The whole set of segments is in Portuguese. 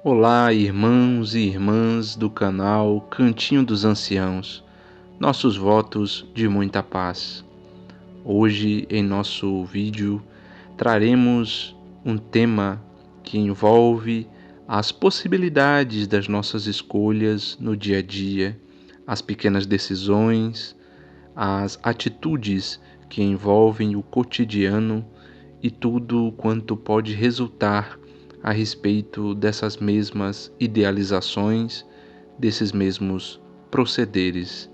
Olá, irmãos e irmãs do canal Cantinho dos Anciãos, nossos votos de muita paz. Hoje, em nosso vídeo, traremos um tema que envolve as possibilidades das nossas escolhas no dia a dia, as pequenas decisões, as atitudes que envolvem o cotidiano e tudo quanto pode resultar a respeito dessas mesmas idealizações, desses mesmos procederes.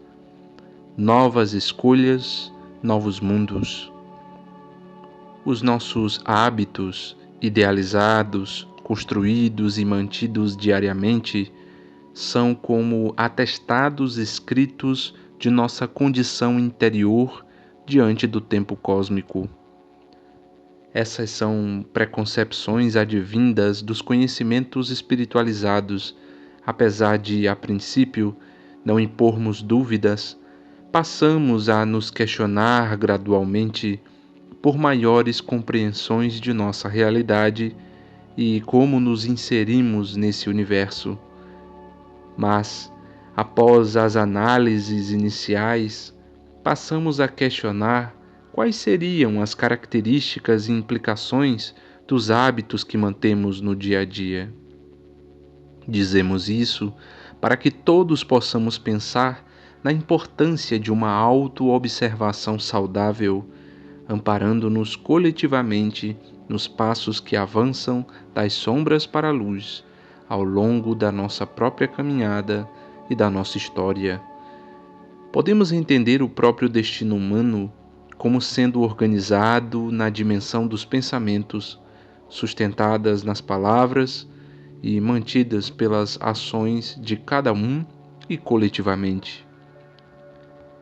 Novas escolhas, novos mundos. Os nossos hábitos idealizados, construídos e mantidos diariamente são como atestados escritos de nossa condição interior diante do tempo cósmico. Essas são preconcepções advindas dos conhecimentos espiritualizados, apesar de, a princípio, não impormos dúvidas, passamos a nos questionar gradualmente por maiores compreensões de nossa realidade e como nos inserimos nesse universo. Mas, após as análises iniciais, passamos a questionar quais seriam as características e implicações dos hábitos que mantemos no dia a dia. Dizemos isso para que todos possamos pensar na importância de uma autoobservação saudável, amparando-nos coletivamente nos passos que avançam das sombras para a luz, ao longo da nossa própria caminhada e da nossa história. Podemos entender o próprio destino humano como sendo organizado na dimensão dos pensamentos, sustentadas nas palavras e mantidas pelas ações de cada um e coletivamente.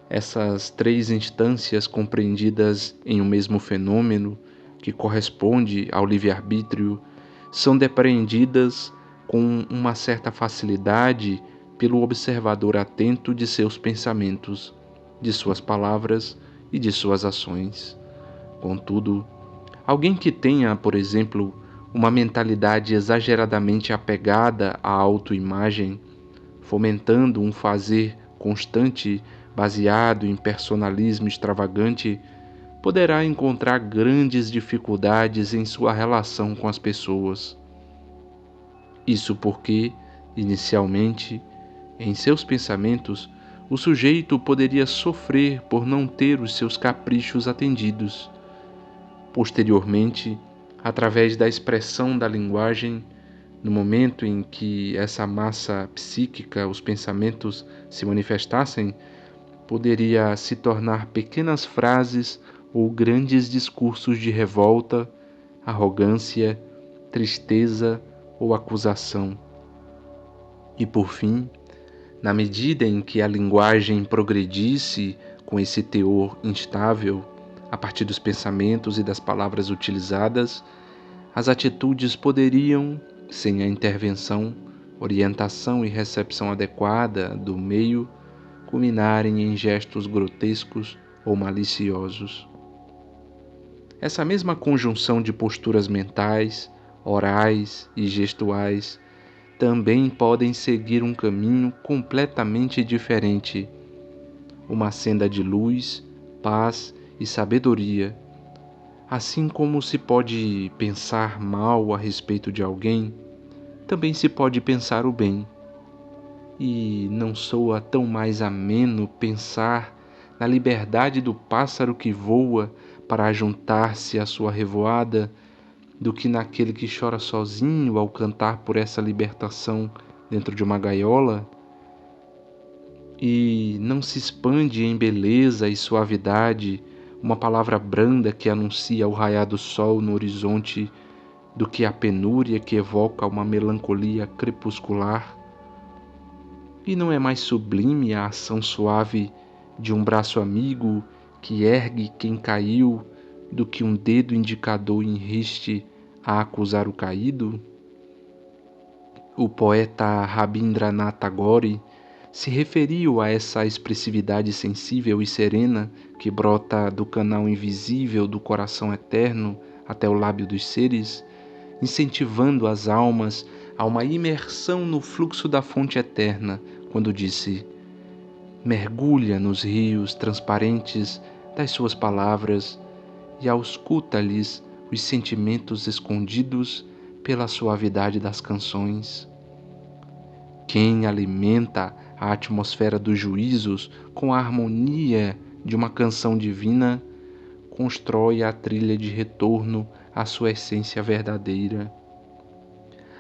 Essas três instâncias compreendidas em um mesmo fenômeno, que corresponde ao livre-arbítrio, são depreendidas com uma certa facilidade pelo observador atento de seus pensamentos, de suas palavras e de suas ações. Contudo, alguém que tenha, por exemplo, uma mentalidade exageradamente apegada à autoimagem, fomentando um fazer constante baseado em personalismo extravagante, poderá encontrar grandes dificuldades em sua relação com as pessoas. Isso porque, inicialmente, em seus pensamentos, o sujeito poderia sofrer por não ter os seus caprichos atendidos. Posteriormente, através da expressão da linguagem, no momento em que essa massa psíquica, os pensamentos, se manifestassem, poderia se tornar pequenas frases ou grandes discursos de revolta, arrogância, tristeza ou acusação. E por fim, na medida em que a linguagem progredisse com esse teor instável, a partir dos pensamentos e das palavras utilizadas, as atitudes poderiam, sem a intervenção, orientação e recepção adequada do meio, culminarem em gestos grotescos ou maliciosos. Essa mesma conjunção de posturas mentais, orais e gestuais também podem seguir um caminho completamente diferente, uma senda de luz, paz e sabedoria. Assim como se pode pensar mal a respeito de alguém, também se pode pensar o bem. E não soa tão mais ameno pensar na liberdade do pássaro que voa para ajuntar-se à sua revoada, do que naquele que chora sozinho ao cantar por essa libertação dentro de uma gaiola? E não se expande em beleza e suavidade uma palavra branda que anuncia o raiar do sol no horizonte, do que a penúria que evoca uma melancolia crepuscular? E não é mais sublime a ação suave de um braço amigo que ergue quem caiu do que um dedo indicador em riste a acusar o caído? O poeta Rabindranath Tagore se referiu a essa expressividade sensível e serena que brota do canal invisível do coração eterno até o lábio dos seres, incentivando as almas a uma imersão no fluxo da fonte eterna, quando disse: mergulha nos rios transparentes das suas palavras e ausculta-lhes os sentimentos escondidos pela suavidade das canções. Quem alimenta a atmosfera dos juízos com a harmonia de uma canção divina, constrói a trilha de retorno à sua essência verdadeira.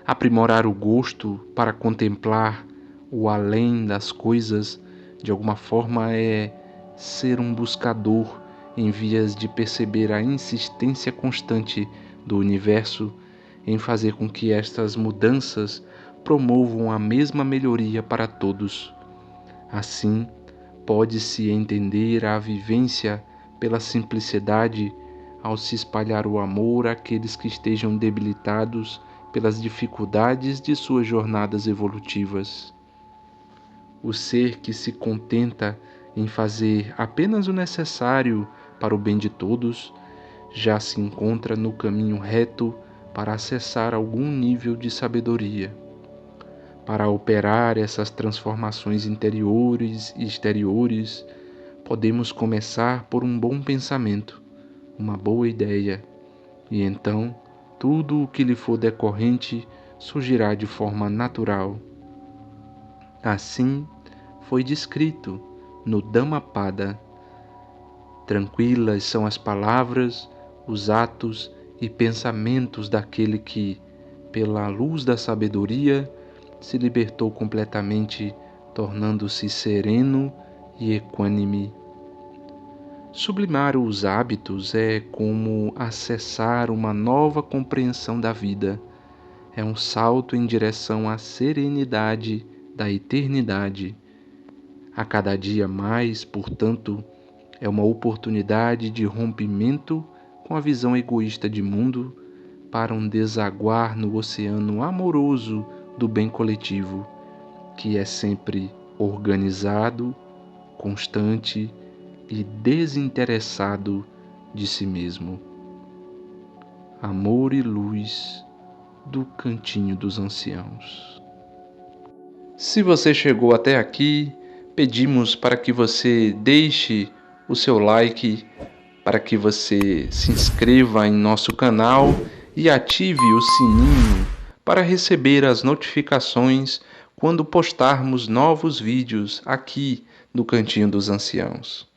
Aprimorar o gosto para contemplar o além das coisas, de alguma forma, é ser um buscador em vias de perceber a insistência constante do universo em fazer com que estas mudanças promovam a mesma melhoria para todos. Assim, pode-se entender a vivência pela simplicidade ao se espalhar o amor àqueles que estejam debilitados pelas dificuldades de suas jornadas evolutivas. O ser que se contenta em fazer apenas o necessário para o bem de todos já se encontra no caminho reto para acessar algum nível de sabedoria. Para operar essas transformações interiores e exteriores, podemos começar por um bom pensamento, uma boa ideia, e então tudo o que lhe for decorrente surgirá de forma natural. Assim foi descrito no Dhammapada. Tranquilas são as palavras, os atos e pensamentos daquele que, pela luz da sabedoria, se libertou completamente, tornando-se sereno e equânime. Sublimar os hábitos é como acessar uma nova compreensão da vida. É um salto em direção à serenidade da eternidade. A cada dia mais, portanto, é uma oportunidade de rompimento com a visão egoísta de mundo para um desaguar no oceano amoroso do bem coletivo, que é sempre organizado, constante e desinteressado de si mesmo. Amor e luz do Cantinho dos Anciãos. Se você chegou até aqui, pedimos para que você deixe o seu like, para que você se inscreva em nosso canal e ative o sininho para receber as notificações quando postarmos novos vídeos aqui no Cantinho dos Anciãos.